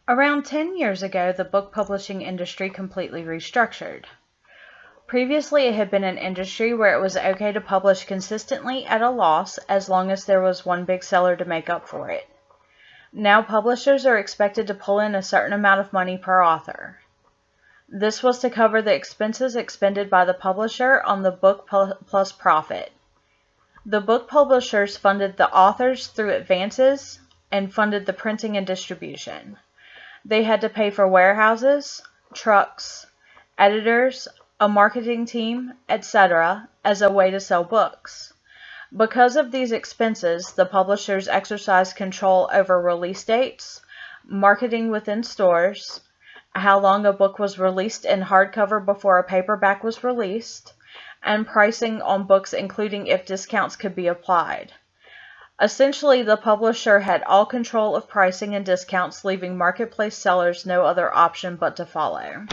Around 10 years ago, the book publishing industry completely restructured. Previously, it had been an industry where it was okay to publish consistently at a loss as long as there was one big seller to make up for it. Now, publishers are expected to pull in a certain amount of money per author. This was to cover the expenses expended by the publisher on the book plus profit. The book publishers funded the authors through advances and funded the printing and distribution. They had to pay for warehouses, trucks, editors, a marketing team, etc., as a way to sell books. Because of these expenses, the publishers exercised control over release dates, marketing within stores, how long a book was released in hardcover before a paperback was released, and pricing on books, including if discounts could be applied. Essentially, the publisher had all control of pricing and discounts, leaving marketplace sellers no other option but to follow.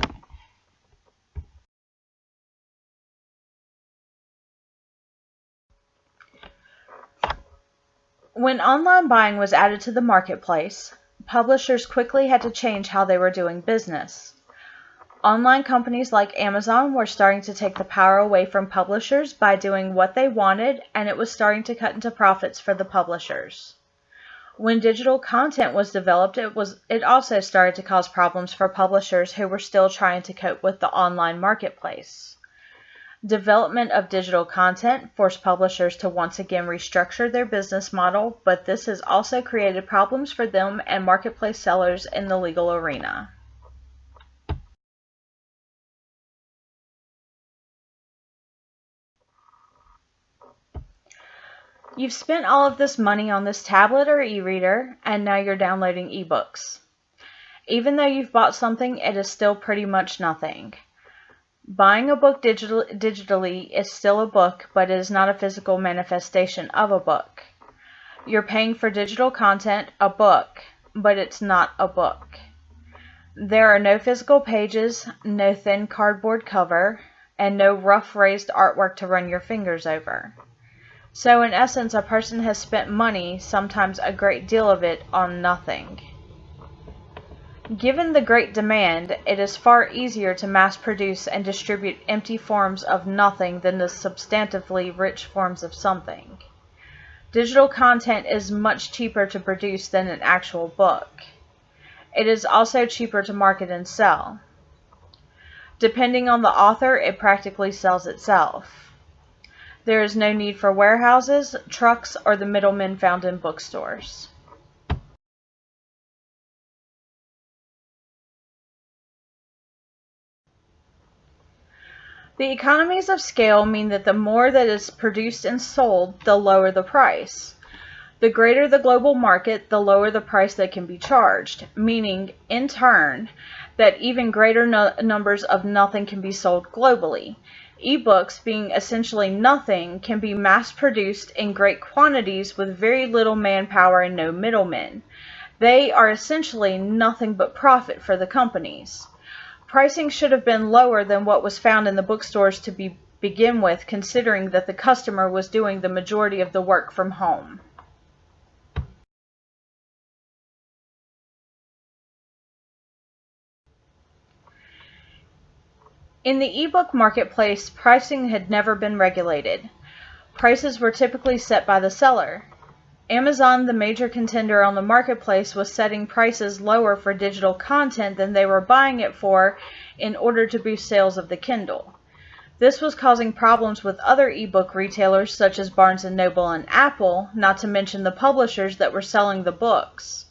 When online buying was added to the marketplace, publishers quickly had to change how they were doing business. Online companies like Amazon were starting to take the power away from publishers by doing what they wanted, and it was starting to cut into profits for the publishers. When digital content was developed, it also started to cause problems for publishers who were still trying to cope with the online marketplace. Development of digital content forced publishers to once again restructure their business model, but this has also created problems for them and marketplace sellers in the legal arena. You've spent all of this money on this tablet or e-reader, and now you're downloading ebooks. Even though you've bought something, it is still pretty much nothing. Buying a book digitally is still a book, but it is not a physical manifestation of a book. You're paying for digital content, a book, but it's not a book. There are no physical pages, no thin cardboard cover, and no rough raised artwork to run your fingers over. So in essence, a person has spent money, sometimes a great deal of it, on nothing. Given the great demand, it is far easier to mass produce and distribute empty forms of nothing than the substantively rich forms of something. Digital content is much cheaper to produce than an actual book. It is also cheaper to market and sell. Depending on the author, it practically sells itself. There is no need for warehouses, trucks, or the middlemen found in bookstores. The economies of scale mean that the more that is produced and sold, the lower the price. The greater the global market, the lower the price that can be charged, meaning, in turn, that even greater numbers of nothing can be sold globally. Ebooks, being essentially nothing, can be mass-produced in great quantities with very little manpower and no middlemen. They are essentially nothing but profit for the companies. Pricing should have been lower than what was found in the bookstores to begin with, considering that the customer was doing the majority of the work from home. In the ebook marketplace, pricing had never been regulated. Prices were typically set by the seller. Amazon, the major contender on the marketplace, was setting prices lower for digital content than they were buying it for in order to boost sales of the Kindle. This was causing problems with other ebook retailers such as Barnes & Noble and Apple, not to mention the publishers that were selling the books.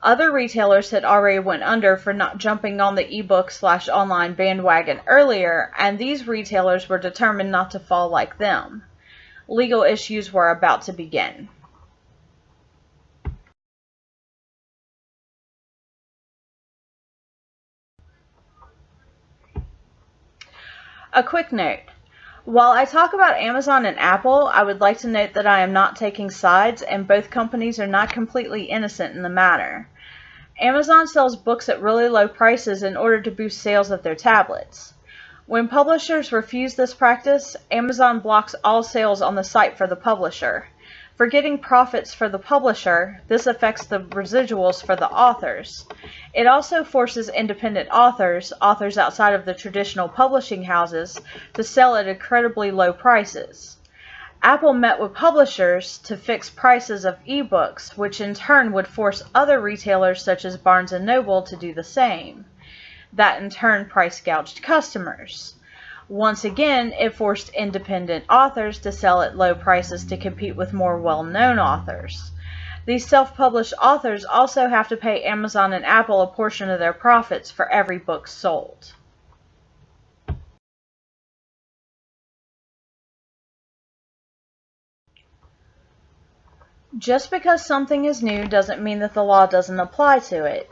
Other retailers had already went under for not jumping on the ebook/online bandwagon earlier, and these retailers were determined not to fall like them. Legal issues were about to begin. A quick note. While I talk about Amazon and Apple, I would like to note that I am not taking sides, and both companies are not completely innocent in the matter. Amazon sells books at really low prices in order to boost sales of their tablets. When publishers refuse this practice, Amazon blocks all sales on the site for the publisher. For getting profits for the publisher, this affects the residuals for the authors. It also forces independent authors outside of the traditional publishing houses, to sell at incredibly low prices. Apple met with publishers to fix prices of ebooks, which in turn would force other retailers such as Barnes & Noble to do the same. That in turn price gouged customers. Once again, it forced independent authors to sell at low prices to compete with more well-known authors. These self-published authors also have to pay Amazon and Apple a portion of their profits for every book sold. Just because something is new doesn't mean that the law doesn't apply to it.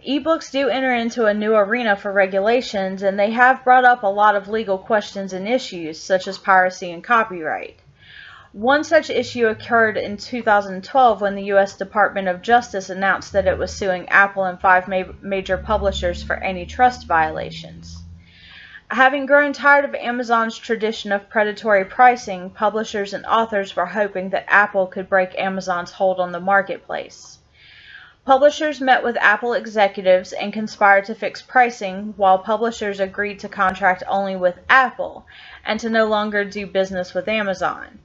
Ebooks do enter into a new arena for regulations, and they have brought up a lot of legal questions and issues, such as piracy and copyright. One such issue occurred in 2012 when the U.S. Department of Justice announced that it was suing Apple and 5 major publishers for antitrust violations. Having grown tired of Amazon's tradition of predatory pricing, publishers and authors were hoping that Apple could break Amazon's hold on the marketplace. Publishers met with Apple executives and conspired to fix pricing, while publishers agreed to contract only with Apple and to no longer do business with Amazon.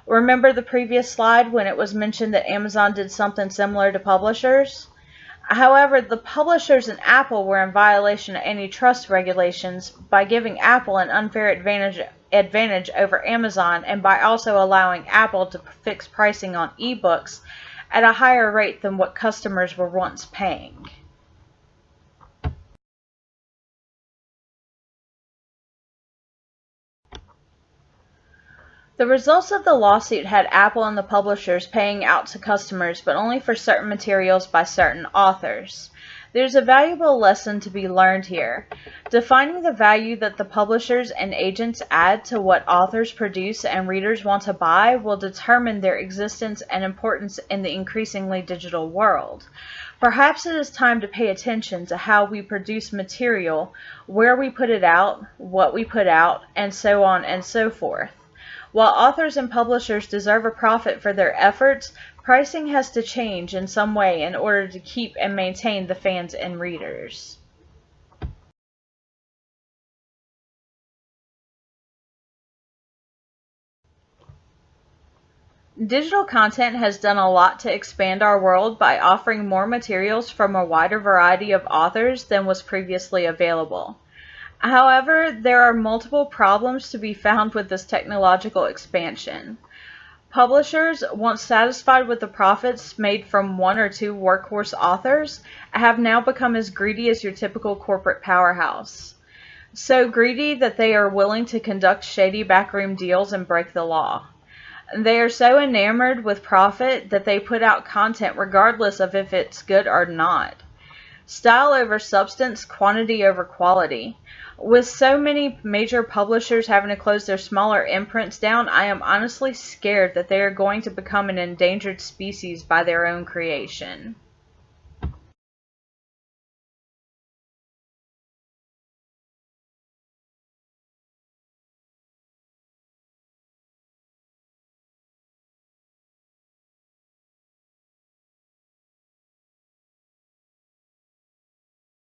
Remember the previous slide when it was mentioned that Amazon did something similar to publishers? However, the publishers and Apple were in violation of antitrust regulations by giving Apple an unfair advantage over Amazon, and by also allowing Apple to fix pricing on ebooks at a higher rate than what customers were once paying. The results of the lawsuit had Apple and the publishers paying out to customers, but only for certain materials by certain authors. There's a valuable lesson to be learned here. Defining the value that the publishers and agents add to what authors produce and readers want to buy will determine their existence and importance in the increasingly digital world. Perhaps it is time to pay attention to how we produce material, where we put it out, what we put out, and so on and so forth. While authors and publishers deserve a profit for their efforts, pricing has to change in some way in order to keep and maintain the fans and readers. Digital content has done a lot to expand our world by offering more materials from a wider variety of authors than was previously available. However, there are multiple problems to be found with this technological expansion. Publishers, once satisfied with the profits made from 1 or 2 workhorse authors, have now become as greedy as your typical corporate powerhouse. So greedy that they are willing to conduct shady backroom deals and break the law. They are so enamored with profit that they put out content regardless of if it's good or not. Style over substance, quantity over quality. With so many major publishers having to close their smaller imprints down, I am honestly scared that they are going to become an endangered species by their own creation.